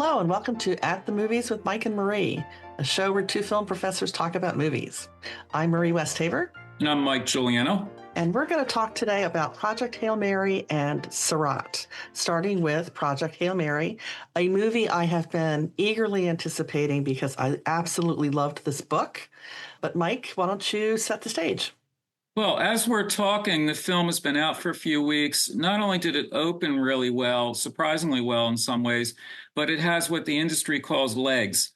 Hello, and welcome to At the Movies with Mike and Marie, a show where two film professors talk about movies. I'm Marie Westhaver. And I'm Mike Giuliano. And we're going to talk today about Project Hail Mary and Sirāt, starting with Project Hail Mary, a movie I have been eagerly anticipating because I absolutely loved this book. But Mike, why don't you set the stage? Well, as we're talking, the film has been out for a few weeks. Not only did it open really well, surprisingly well in some ways, but it has what the industry calls legs.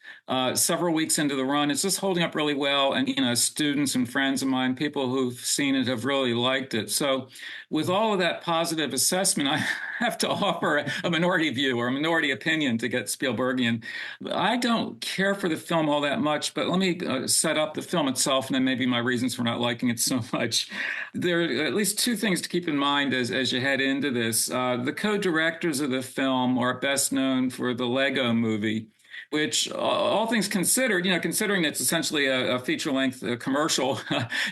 Several weeks into the run, it's just holding up really well. And, students and friends of mine, people who've seen it have really liked it. So with all of that positive assessment, I have to offer a minority view or a minority opinion to get Spielbergian. I don't care for the film all that much, but let me set up the film itself and then maybe my reasons for not liking it so much. There are at least two things to keep in mind as you head into this. The co-directors of the film are best known for the Lego movie, which, all things considered, considering it's essentially a feature-length commercial,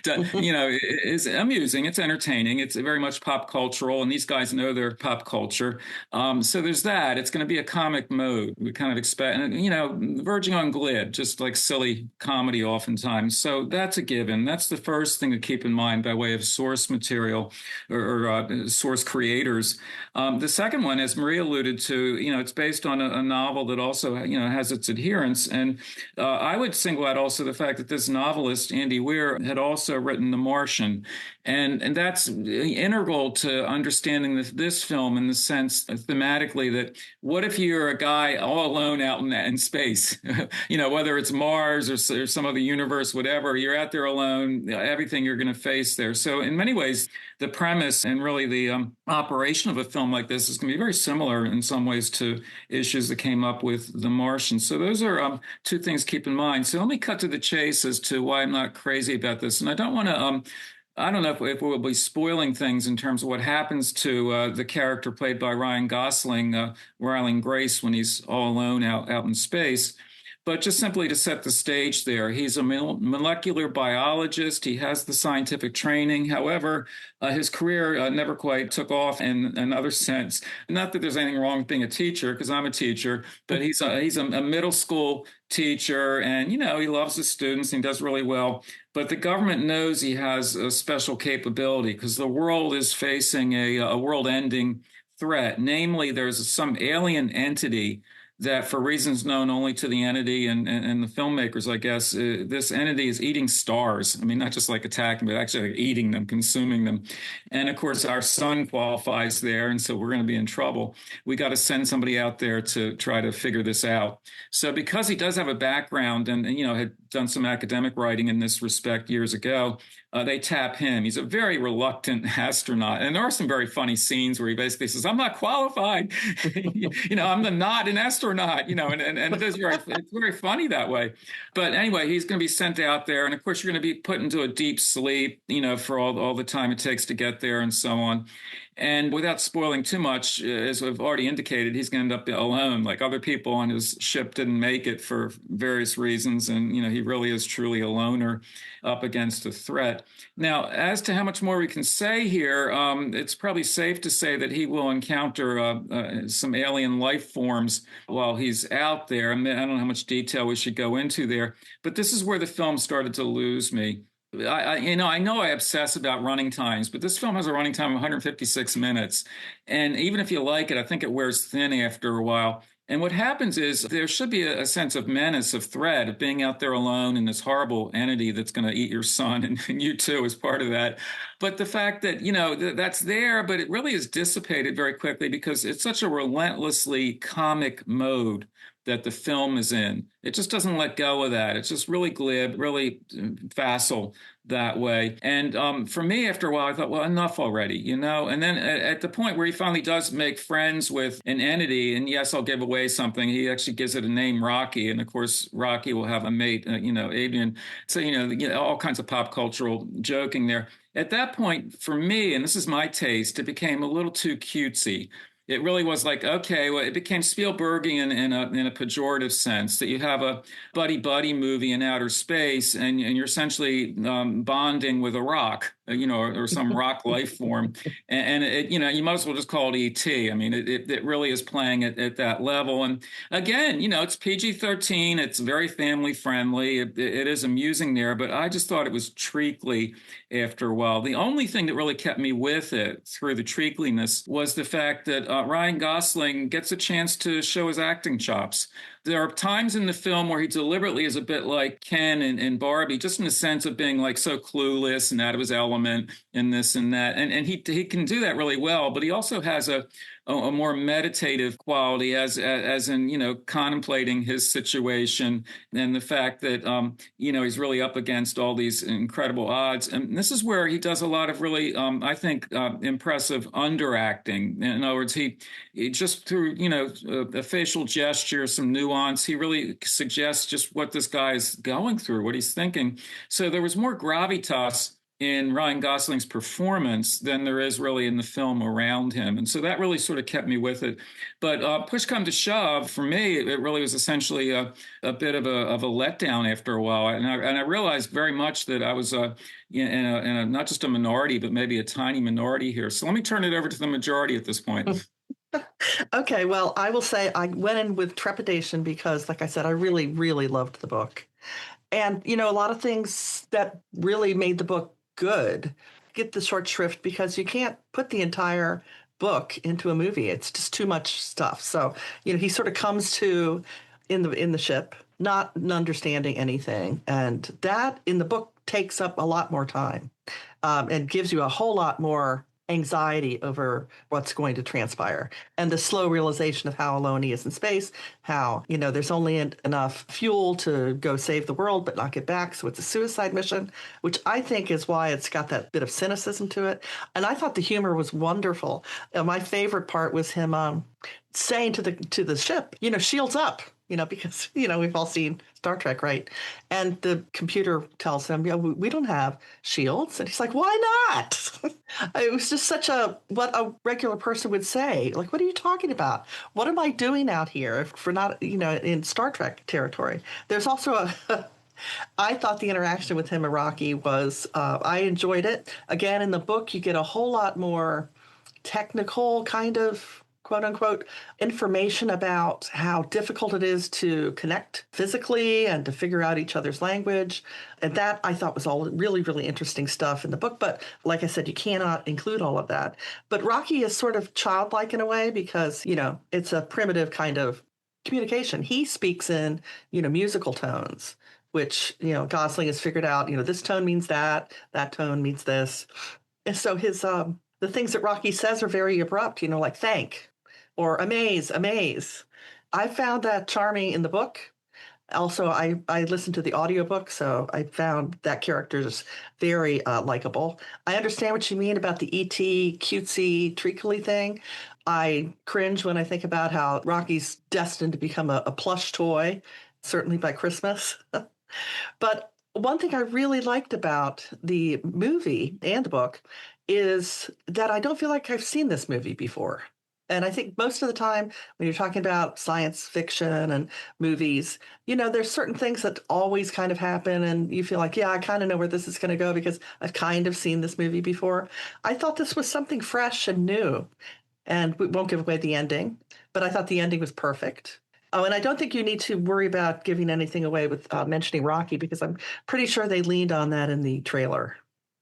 is amusing. It's entertaining. It's very much pop cultural, and these guys know their pop culture. So there's that. It's going to be a comic mode. We kind of expect, verging on glib, just like silly comedy oftentimes. So that's a given. That's the first thing to keep in mind by way of source material or source creators. The second one, as Maria alluded to, it's based on a novel that also, has its adherents. And I would single out also the fact that this novelist, Andy Weir, had also written The Martian. And that's integral to understanding this film in the sense thematically that what if you're a guy all alone out in space, whether it's Mars or some other universe, whatever, you're out there alone, everything you're going to face there. So in many ways, the premise and really the operation of a film like this is going to be very similar in some ways to issues that came up with The Martian. So those are two things to keep in mind. So let me cut to the chase as to why I'm not crazy about this. And I don't want to I don't know if we'll be spoiling things in terms of what happens to the character played by Ryan Gosling, Rylan Grace, when he's all alone out in space. But just simply to set the stage there, he's a molecular biologist. He has the scientific training. However, his career never quite took off in another sense. Not that there's anything wrong with being a teacher, because I'm a teacher, but he's a middle school teacher, and, he loves his students and he does really well. But the government knows he has a special capability because the world is facing a world-ending threat. Namely, there's some alien entity that, for reasons known only to the entity and the filmmakers, I guess, this entity is eating stars. I mean, not just like attacking, but actually like eating them, consuming them. And of course, our sun qualifies there, and so we're going to be in trouble. We got to send somebody out there to try to figure this out. So because he does have a background and had done some academic writing in this respect years ago, they tap him. He's a very reluctant astronaut. And there are some very funny scenes where he basically says, I'm not qualified. I'm not an astronaut, and it's very funny that way. But anyway, he's going to be sent out there. And of course, you're going to be put into a deep sleep, for all the time it takes to get there and so on. And without spoiling too much, as we've already indicated, he's going to end up alone. Like other people on his ship didn't make it for various reasons. And, he really is truly a loner up against a threat. Now, as to how much more we can say here, it's probably safe to say that he will encounter some alien life forms while he's out there. I mean, I don't know how much detail we should go into there, but this is where the film started to lose me. I know I obsess about running times, but this film has a running time of 156 minutes. And even if you like it, I think it wears thin after a while. And what happens is there should be a sense of menace, of threat, of being out there alone in this horrible entity that's going to eat your son and you too as part of that. But the fact that, that's there, but it really is dissipated very quickly because it's such a relentlessly comic mode that the film is in. It just doesn't let go of that. It's just really glib, really facile that way. And for me, after a while, I thought, well, enough already, And then at the point where he finally does make friends with an entity, and yes, I'll give away something. He actually gives it a name, Rocky. And of course, Rocky will have a mate, Adrian. So, all kinds of pop cultural joking there. At that point, for me, and this is my taste, it became a little too cutesy. it really was like, okay, well, it became Spielbergian in a pejorative sense, that you have a buddy movie in outer space, and you're essentially bonding with a rock, or some rock life form, and it, you might as well just call it ET. I mean, it really is playing at that level, and again, it's PG-13, it's very family friendly, it is amusing there, but I just thought it was treacly after a while. The only thing that really kept me with it through the treacliness was the fact that Ryan Gosling gets a chance to show his acting chops. There are times in the film where he deliberately is a bit like Ken and Barbie, just in the sense of being like so clueless and out of his element and this and that. And he can do that really well, but he also has a more meditative quality as in, contemplating his situation and the fact that, he's really up against all these incredible odds. And this is where he does a lot of really, I think, impressive underacting. In other words, he just through, a facial gesture, some nuance, he really suggests just what this guy is going through, what he's thinking. So there was more gravitas in Ryan Gosling's performance than there is really in the film around him. And so that really sort of kept me with it. But push come to shove, for me, it really was essentially a bit of a letdown after a while. And I realized very much that I was in a not just a minority, but maybe a tiny minority here. So let me turn it over to the majority at this point. Okay, well, I will say I went in with trepidation because, like I said, I really, really loved the book. And, a lot of things that really made the book good get the short shrift because you can't put the entire book into a movie. It's just too much stuff. So, he sort of comes to in the ship, not understanding anything. And that in the book takes up a lot more time and gives you a whole lot more anxiety over what's going to transpire and the slow realization of how alone he is in space, how, there's only enough fuel to go save the world, but not get back. So it's a suicide mission, which I think is why it's got that bit of cynicism to it. And I thought the humor was wonderful. My favorite part was him saying to the ship, shields up, because, we've all seen Star Trek, right? And the computer tells him, we don't have shields. And he's like, why not? It was just what a regular person would say. Like, what are you talking about? What am I doing out here for not, in Star Trek territory? There's also I thought the interaction with him and Rocky was, I enjoyed it. Again, in the book, you get a whole lot more technical kind of quote unquote information about how difficult it is to connect physically and to figure out each other's language. And that I thought was all really, really interesting stuff in the book. But like I said, you cannot include all of that. But Rocky is sort of childlike in a way because, it's a primitive kind of communication. He speaks in, musical tones, which, Gosling has figured out, this tone means that tone means this. And so the things that Rocky says are very abrupt, like thank or amaze. I found that charming in the book. Also, I listened to the audiobook, so I found that character is very likable. I understand what you mean about the E.T. cutesy, treacly thing. I cringe when I think about how Rocky's destined to become a plush toy, certainly by Christmas. But one thing I really liked about the movie and the book is that I don't feel like I've seen this movie before. And I think most of the time when you're talking about science fiction and movies, there's certain things that always kind of happen and you feel like, yeah, I kind of know where this is going to go because I've kind of seen this movie before. I thought this was something fresh and new. And we won't give away the ending, but I thought the ending was perfect. Oh, and I don't think you need to worry about giving anything away with mentioning Rocky because I'm pretty sure they leaned on that in the trailer.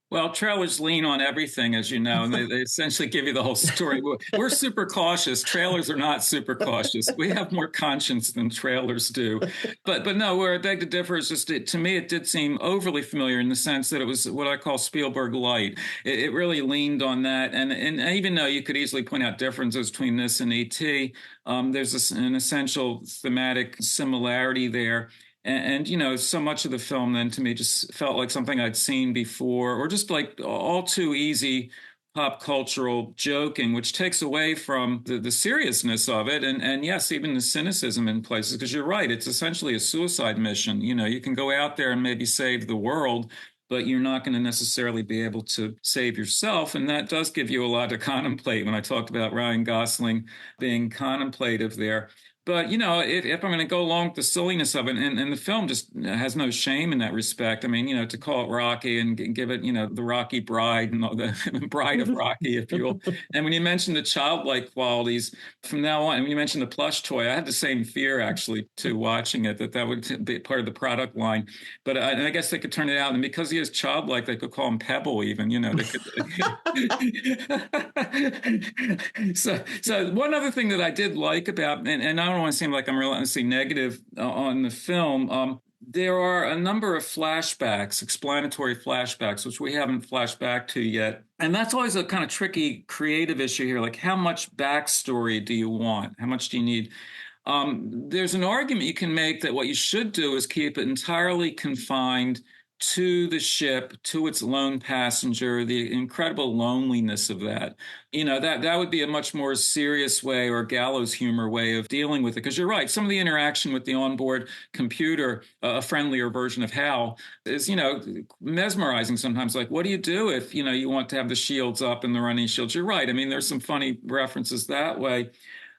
Well, trailers lean on everything, as you know, and they essentially give you the whole story. We're super cautious. Trailers are not super cautious. We have more conscience than trailers do. But no, where I beg to differ is just, to me, it did seem overly familiar in the sense that it was what I call Spielberg light. It really leaned on that. And even though you could easily point out differences between this and E.T., there's an essential thematic similarity there. And so much of the film then to me just felt like something I'd seen before, or just like all too easy pop cultural joking, which takes away from the seriousness of it. And yes, even the cynicism in places, because you're right, it's essentially a suicide mission. You can go out there and maybe save the world, but you're not going to necessarily be able to save yourself. And that does give you a lot to contemplate when I talked about Ryan Gosling being contemplative there. But, if I'm going to go along with the silliness of it, and the film just has no shame in that respect. I mean, to call it Rocky and give it, the Rocky bride and the bride of Rocky, if you will. And when you mention the childlike qualities, from now on, when you mentioned the plush toy, I had the same fear, actually, to watching it, that would be part of the product line. But and I guess they could turn it out. And because he is childlike, they could call him Pebble even, they could. So one other thing that I did like about, and I don't want to seem like I'm relentlessly negative on the film. There are a number of flashbacks, explanatory flashbacks, which we haven't flashed back to yet. And that's always a kind of tricky creative issue here. Like, how much backstory do you want? How much do you need? There's an argument you can make that what you should do is keep it entirely confined to the ship, to its lone passenger, the incredible loneliness of that. That would be a much more serious way, or gallows humor way of dealing with it. Because you're right, some of the interaction with the onboard computer, a friendlier version of Hal, is, mesmerizing sometimes. Like, what do you do if, you want to have the shields up and the running shields? You're right. I mean, there's some funny references that way.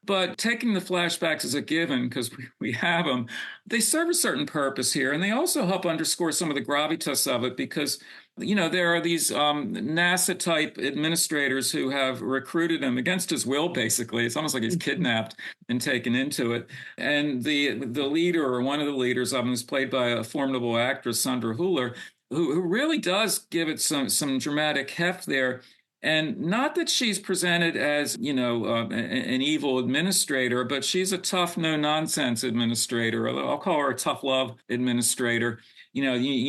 But taking the flashbacks as a given, because we have them, they serve a certain purpose here. And they also help underscore some of the gravitas of it, because, there are these NASA type administrators who have recruited him against his will, basically. It's almost like he's kidnapped and taken into it. And the leader, or one of the leaders of him, is played by a formidable actress, Sandra Hüller, who really does give it some dramatic heft there. And not that she's presented as, an evil administrator, but she's a tough, no-nonsense administrator. I'll call her a tough love administrator. You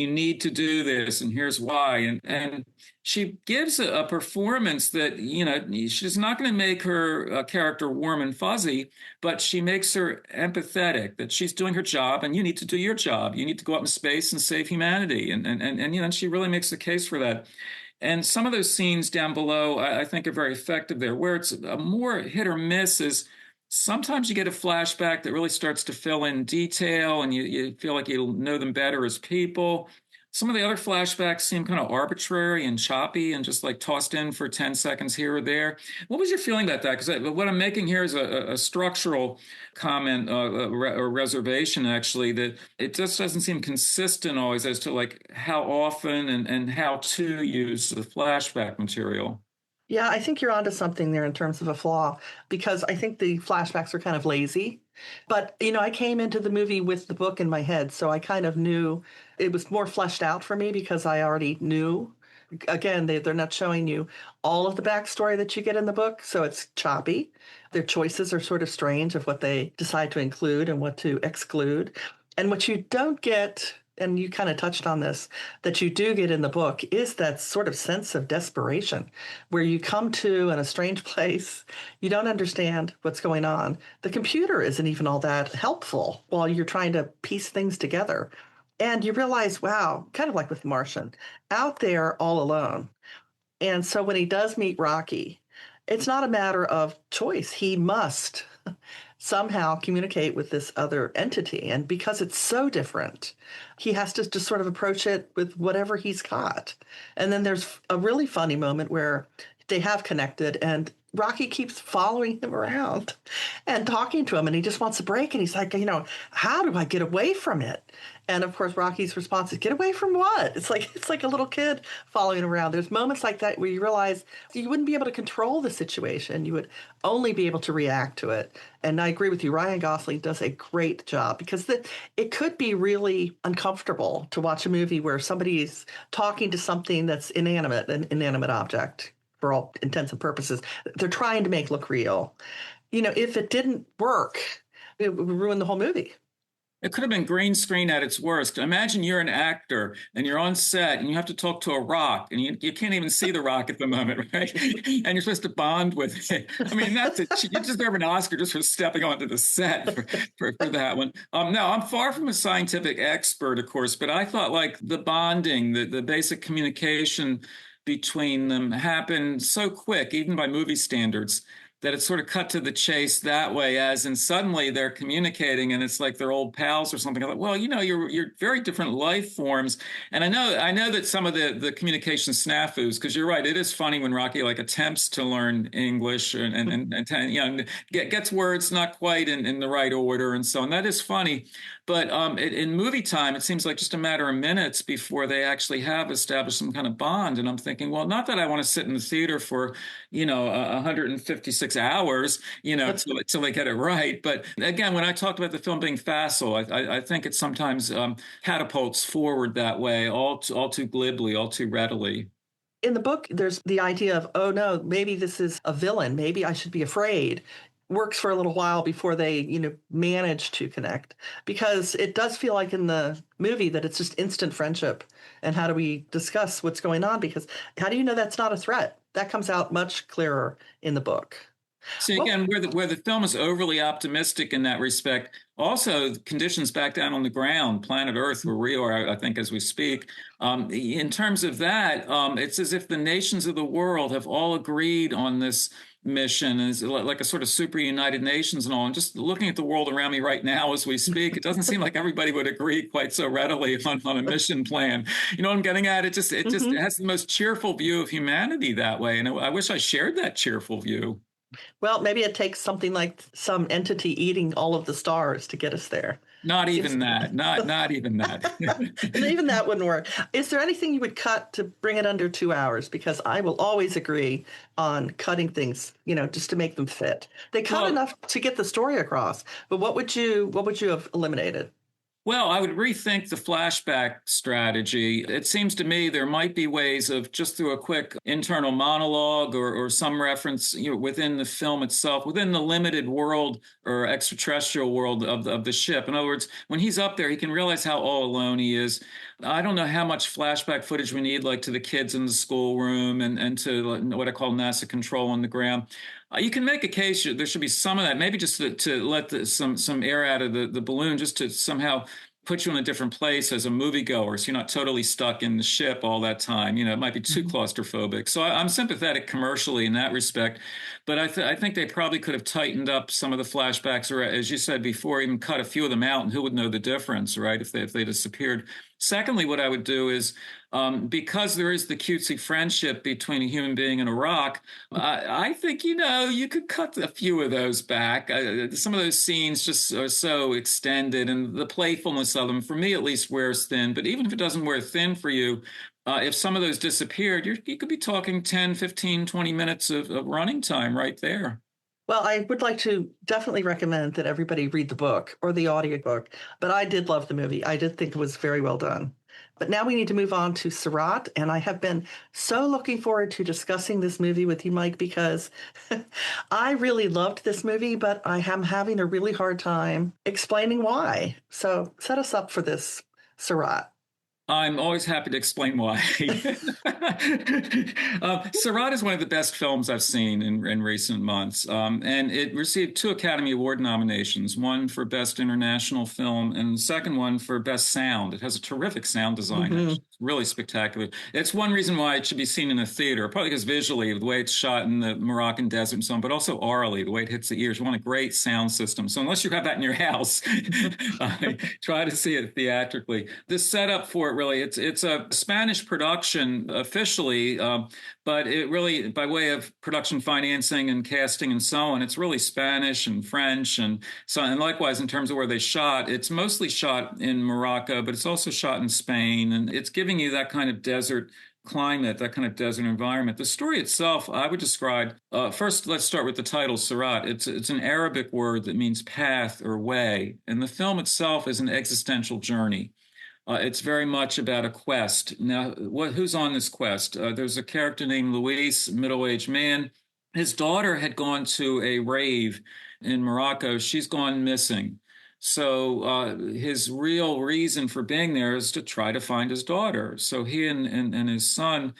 need to do this, and here's why. And she gives a performance that, she's not going to make her character warm and fuzzy, but she makes her empathetic, that she's doing her job, and you need to do your job. You need to go out in space and save humanity. And she really makes the case for that. And some of those scenes down below, I think, are very effective there. Where it's a more hit or miss is sometimes you get a flashback that really starts to fill in detail, and you feel like you know them better as people. Some of the other flashbacks seem kind of arbitrary and choppy and just like tossed in for 10 seconds here or there. What was your feeling about that? Because what I'm making here is a structural comment or reservation, actually, that it just doesn't seem consistent always as to like how often and how to use the flashback material. Yeah, I think you're onto something there in terms of a flaw, because I think the flashbacks are kind of lazy. But, I came into the movie with the book in my head, so I kind of knew it was more fleshed out for me because I already knew. Again, they're not showing you all of the backstory that you get in the book, so it's choppy. Their choices are sort of strange of what they decide to include and what to exclude. And what you don't get, and you kind of touched on this, that you do get in the book is that sort of sense of desperation where you come to in a strange place. You don't understand what's going on. The computer isn't even all that helpful while you're trying to piece things together. And you realize, wow, kind of like with Martian, out there all alone. And so when he does meet Rocky, it's not a matter of choice. He must somehow communicate with this other entity. And because it's so different, he has to just sort of approach it with whatever he's got. And then there's a really funny moment where they have connected and Rocky keeps following him around and talking to him, and he just wants a break. And he's like, how do I get away from it? And of course, Rocky's response is, get away from what? It's like a little kid following around. There's moments like that where you realize you wouldn't be able to control the situation. You would only be able to react to it. And I agree with you. Ryan Gosling does a great job, because it could be really uncomfortable to watch a movie where somebody's talking to something that's inanimate, an inanimate object. For all intents and purposes, they're trying to make look real. If it didn't work, it would ruin the whole movie. It could have been green screen at its worst. Imagine you're an actor and you're on set and you have to talk to a rock, and you can't even see the rock at the moment, right? And you're supposed to bond with it. I mean, that's it. You deserve an Oscar just for stepping onto the set for that one. No, I'm far from a scientific expert, of course, but I thought like the bonding, the basic communication between them happened so quick, even by movie standards, that it's sort of cut to the chase that way, as in suddenly they're communicating and it's like they're old pals or something. Like, well, you're very different life forms. And I know that some of the communication snafus, because you're right, it is funny when Rocky like attempts to learn English and gets words not quite in the right order and so on. That is funny. But in movie time, it seems like just a matter of minutes before they actually have established some kind of bond. And I'm thinking, well, not that I want to sit in the theater for, 156 hours, till they get it right. But again, when I talked about the film being facile, I think it sometimes catapults forward that way, all too glibly, all too readily. In the book, there's the idea of, oh no, maybe this is a villain. Maybe I should be afraid. Works for a little while before they, manage to connect. Because it does feel like in the movie that it's just instant friendship. And how do we discuss what's going on? Because how do you know that's not a threat? That comes out much clearer in the book. See, Well, again, where the film is overly optimistic in that respect, also conditions back down on the ground, planet Earth, where we are, I think, as we speak. In terms of that, it's as if the nations of the world have all agreed on this mission, is like a sort of super United Nations and all. And just looking at the world around me right now as we speak, it doesn't seem like everybody would agree quite so readily on a mission plan. You know what I'm getting at? It just mhm. has the most cheerful view of humanity that way, and I wish I shared that cheerful view. Well, maybe it takes something like some entity eating all of the stars to get us there. Not Seems even that. Not even that. even that wouldn't work. Is there anything you would cut to bring it under 2 hours? Because I will always agree on cutting things, just to make them fit. They cut Well, enough to get the story across, but what would you have eliminated? Well, I would rethink the flashback strategy. It seems to me there might be ways of just through a quick internal monologue or some reference, within the film itself, within the limited world or extraterrestrial world of the ship. In other words, when he's up there, he can realize how all alone he is. I don't know how much flashback footage we need, like to the kids in the schoolroom and to what I call NASA control on the ground. You can make a case there should be some of that, maybe just to let some air out of the balloon, just to somehow put you in a different place as a moviegoer, so you're not totally stuck in the ship all that time. It might be too claustrophobic. So I'm sympathetic commercially in that respect, but I think they probably could have tightened up some of the flashbacks, or as you said before, even cut a few of them out, and who would know the difference, right? If they disappeared. Secondly, what I would do is, because there is the cutesy friendship between a human being and a rock, I think, you could cut a few of those back. Some of those scenes just are so extended, and the playfulness of them, for me at least, wears thin. But even if it doesn't wear thin for you, if some of those disappeared, you could be talking 10, 15, 20 minutes of running time right there. Well, I would like to definitely recommend that everybody read the book or the audiobook, but I did love the movie. I did think it was very well done. But now we need to move on to Sirāt, and I have been so looking forward to discussing this movie with you, Mike, because I really loved this movie, but I am having a really hard time explaining why. So set us up for this, Sirāt. I'm always happy to explain why. Sirāt is one of the best films I've seen in recent months, and it received 2 Academy Award nominations, one for Best International Film and the second one for Best Sound. It has a terrific sound design, Mm-hmm. actually. It's really spectacular. It's one reason why it should be seen in a theater, probably because visually, the way it's shot in the Moroccan desert and so on, but also aurally, the way it hits the ears. You want a great sound system. So unless you have that in your house, try to see it theatrically. The setup for it, really, it's a Spanish production officially, but it really, by way of production financing and casting and so on, it's really Spanish and French and so on. And likewise, in terms of where they shot, it's mostly shot in Morocco, but it's also shot in Spain, and it's giving you that kind of desert climate, that kind of desert environment. The story itself, I would describe, first, let's start with the title, Sirāt. It's an Arabic word that means path or way, and the film itself is an existential journey. It's very much about a quest. Now, who's on this quest? There's a character named Luis, middle-aged man. His daughter had gone to a rave in Morocco. She's gone missing. So his real reason for being there is to try to find his daughter. So he and his son,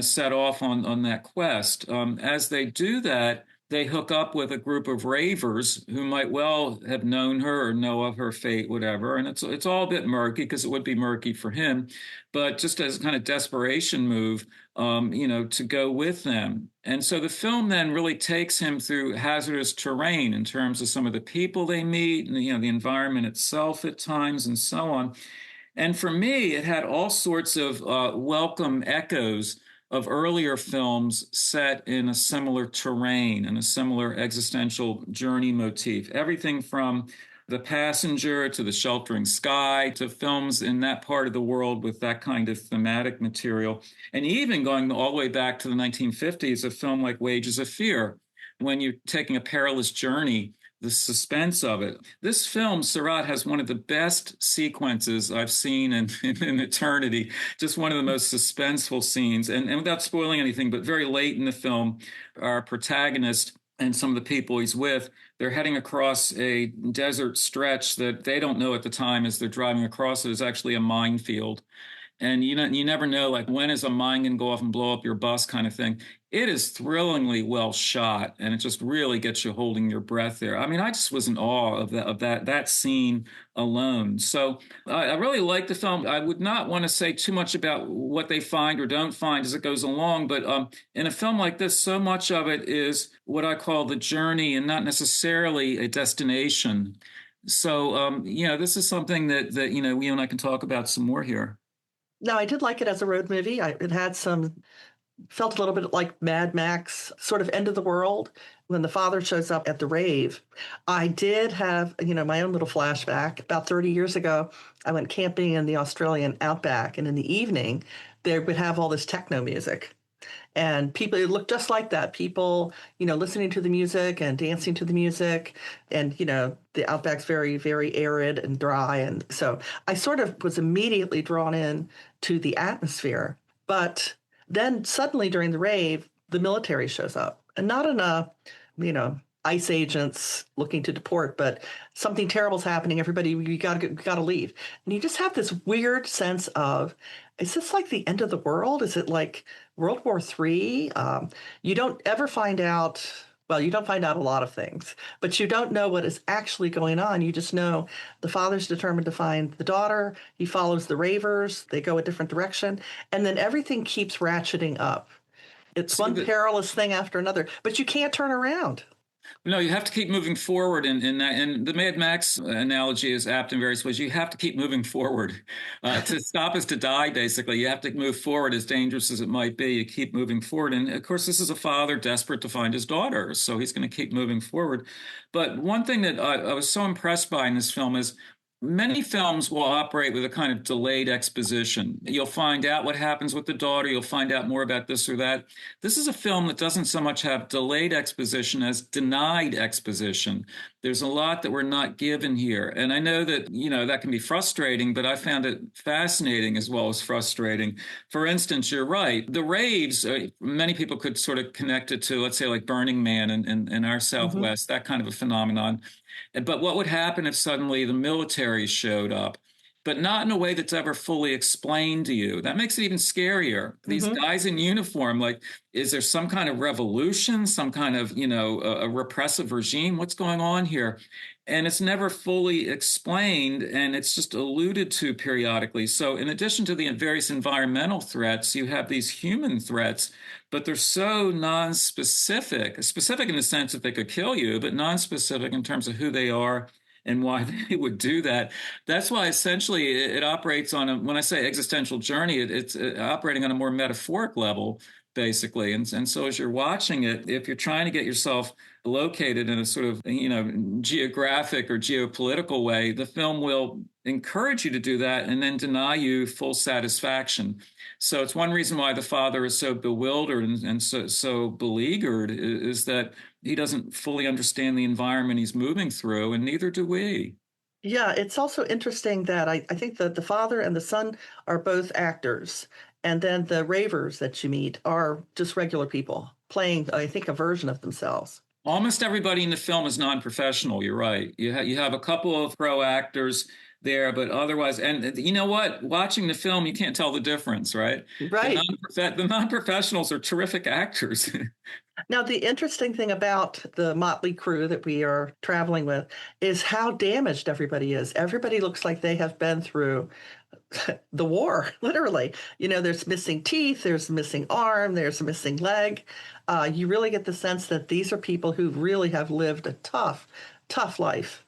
set off on that quest. As they do that, they hook up with a group of ravers who might well have known her or know of her fate, whatever. And it's all a bit murky because it would be murky for him, but just as a kind of desperation move, to go with them. And so the film then really takes him through hazardous terrain in terms of some of the people they meet, and the environment itself at times, and so on. And for me, it had all sorts of welcome echoes of earlier films set in a similar terrain and a similar existential journey motif. Everything from The Passenger to The Sheltering Sky to films in that part of the world with that kind of thematic material. And even going all the way back to the 1950s, a film like Wages of Fear, when you're taking a perilous journey, the suspense of it. This film, Sirāt, has one of the best sequences I've seen in eternity. Just one of the most suspenseful scenes. And without spoiling anything, but very late in the film, our protagonist and some of the people he's with, they're heading across a desert stretch that they don't know at the time as they're driving across it is actually a minefield. And you never know, like, when is a mine going to go off and blow up your bus, kind of thing. It is thrillingly well shot, and it just really gets you holding your breath there. I mean, I just was in awe of that scene alone. So I really like the film. I would not want to say too much about what they find or don't find as it goes along, but in a film like this, so much of it is what I call the journey and not necessarily a destination. So this is something that you and I can talk about some more here. No, I did like it as a road movie. It had felt a little bit like Mad Max, sort of end of the world. When the father shows up at the rave, I did have, my own little flashback. About 30 years ago, I went camping in the Australian outback, and in the evening, they would have all this techno music. And people, it looked just like that. People, listening to the music and dancing to the music. And, the outback's very, very arid and dry. And so I sort of was immediately drawn in to the atmosphere. But then suddenly during the rave, the military shows up. And not in a, ICE agents looking to deport, but something terrible's happening. Everybody, you gotta leave. And you just have this weird sense of, is this like the end of the world? Is it like World War III? You don't ever find out. Well, you don't find out a lot of things, but you don't know what is actually going on. You just know the father's determined to find the daughter. He follows the ravers. They go a different direction. And then everything keeps ratcheting up. It's See, one perilous thing after another, but you can't turn around. no, you have to keep moving forward in that. And the Mad Max analogy is apt in various ways. You have to keep moving forward. To stop is to die, basically. You have to move forward, as dangerous as it might be. You keep moving forward. And of course, this is a father desperate to find his daughter. So he's going to keep moving forward. But one thing that I was so impressed by in this film is many films will operate with a kind of delayed exposition. You'll find out what happens with the daughter. You'll find out more about this or that. This is a film that doesn't so much have delayed exposition as denied exposition. There's a lot that we're not given here. And I know that, that can be frustrating, but I found it fascinating as well as frustrating. For instance, you're right. The raves, many people could sort of connect it to, let's say, like Burning Man in our Southwest, that kind of a phenomenon. But what would happen if suddenly the military showed up, but not in a way that's ever fully explained to you? That makes it even scarier. These guys in uniform, like, is there some kind of revolution, some kind of, a repressive regime? What's going on here? And it's never fully explained, and it's just alluded to periodically. So in addition to the various environmental threats, you have these human threats, but they're so non-specific, specific in the sense that they could kill you, but non-specific in terms of who they are and why they would do that. That's why essentially it operates on when I say existential journey, it's operating on a more metaphoric level, basically. And so as you're watching it, if you're trying to get yourself located in a sort of, geographic or geopolitical way, the film will encourage you to do that and then deny you full satisfaction. So it's one reason why the father is so bewildered and so beleaguered is that he doesn't fully understand the environment he's moving through, and neither do we. Yeah, it's also interesting that I think that the father and the son are both actors. And then the ravers that you meet are just regular people playing, I think, a version of themselves. Almost everybody in the film is non-professional. You're right. You have a couple of pro actors. there, but otherwise, and you know what? Watching the film, you can't tell the difference, right? Right. The non-professionals are terrific actors. Now, the interesting thing about the motley crew that we are traveling with is how damaged everybody is. Everybody looks like they have been through the war, literally. There's missing teeth, there's a missing arm, there's a missing leg. You really get the sense that these are people who really have lived a tough, tough life.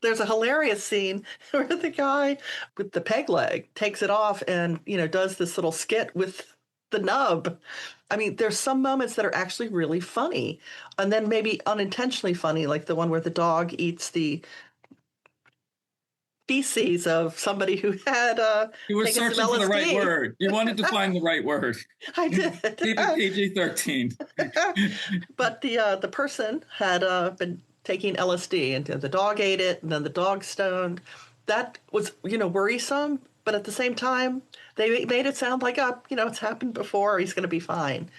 There's a hilarious scene where the guy with the peg leg takes it off and, does this little skit with the nub. I mean, there's some moments that are actually really funny, and then maybe unintentionally funny, like the one where the dog eats the feces of somebody who had You were taken some searching for the right LSD. word. You wanted to find the right word. I did. Keep it PG-13. But the person had been taking LSD, and the dog ate it, and then the dog stoned. That was, worrisome, but at the same time, they made it sound like, it's happened before. He's going to be fine.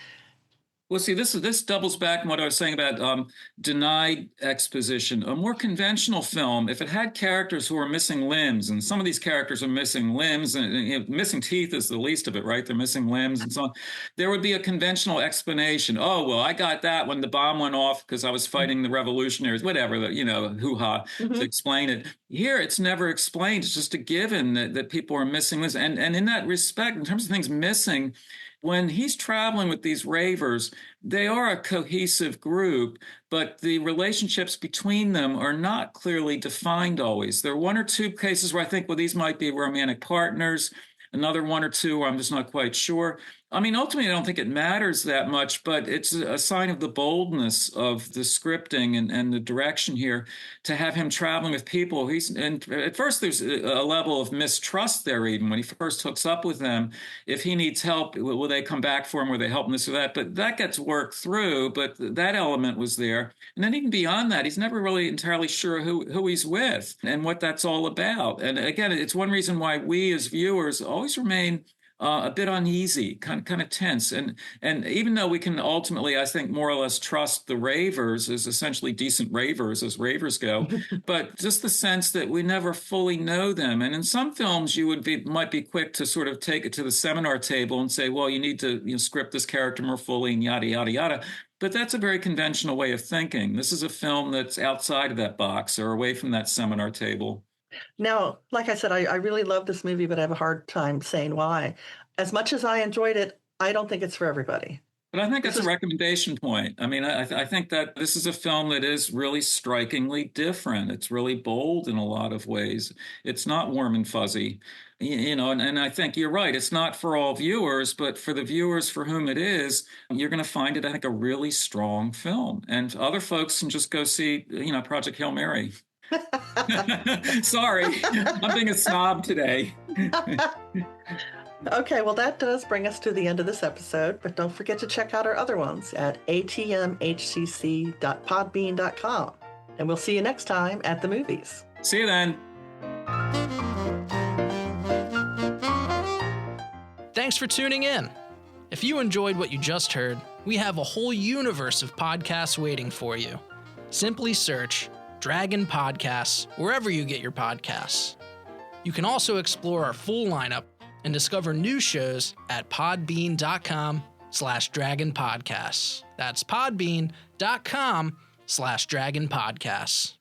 Well, see, this doubles back on what I was saying about denied exposition. A more conventional film, if it had characters who are missing limbs, and some of these characters are missing limbs, and missing teeth is the least of it, right? They're missing limbs and so on. There would be a conventional explanation. Oh, well, I got that when the bomb went off because I was fighting the revolutionaries, whatever, hoo-ha, to explain it. Here, it's never explained. It's just a given that people are missing limbs. And in that respect, in terms of things missing, when he's traveling with these ravers, they are a cohesive group, but the relationships between them are not clearly defined always. There are one or two cases where I think, well, these might be romantic partners, another one or two where I'm just not quite sure. I mean, ultimately, I don't think it matters that much, but it's a sign of the boldness of the scripting and the direction here to have him traveling with people. And at first, there's a level of mistrust there, even when he first hooks up with them. If he needs help, will they come back for him? Will they help him this or that? But that gets worked through. But that element was there. And then even beyond that, he's never really entirely sure who he's with and what that's all about. And again, it's one reason why we as viewers always remain a bit uneasy, kind of tense, and even though we can ultimately, I think, more or less trust the ravers as essentially decent ravers as ravers go, but just the sense that we never fully know them. And in some films, you might be quick to sort of take it to the seminar table and say, well, you need to script this character more fully and yada yada yada. But that's a very conventional way of thinking. This is a film that's outside of that box or away from that seminar table. Now, like I said, I really love this movie, but I have a hard time saying why. As much as I enjoyed it, I don't think it's for everybody. But I think that's a recommendation point. I mean, I think that this is a film that is really strikingly different. It's really bold in a lot of ways. It's not warm and fuzzy, and I think you're right. It's not for all viewers, but for the viewers for whom it is, you're going to find it, I think, a really strong film. And other folks can just go see, Project Hail Mary. Sorry, I'm being a snob today. Okay, well, that does bring us to the end of this episode, but don't forget to check out our other ones at atmhcc.podbean.com. And we'll see you next time at the movies. See you then. Thanks for tuning in. If you enjoyed what you just heard, we have a whole universe of podcasts waiting for you. Simply search Dragon Podcasts wherever you get your podcasts. You can also explore our full lineup and discover new shows at podbean.com/dragonpodcasts. That's podbean.com/dragonpodcasts.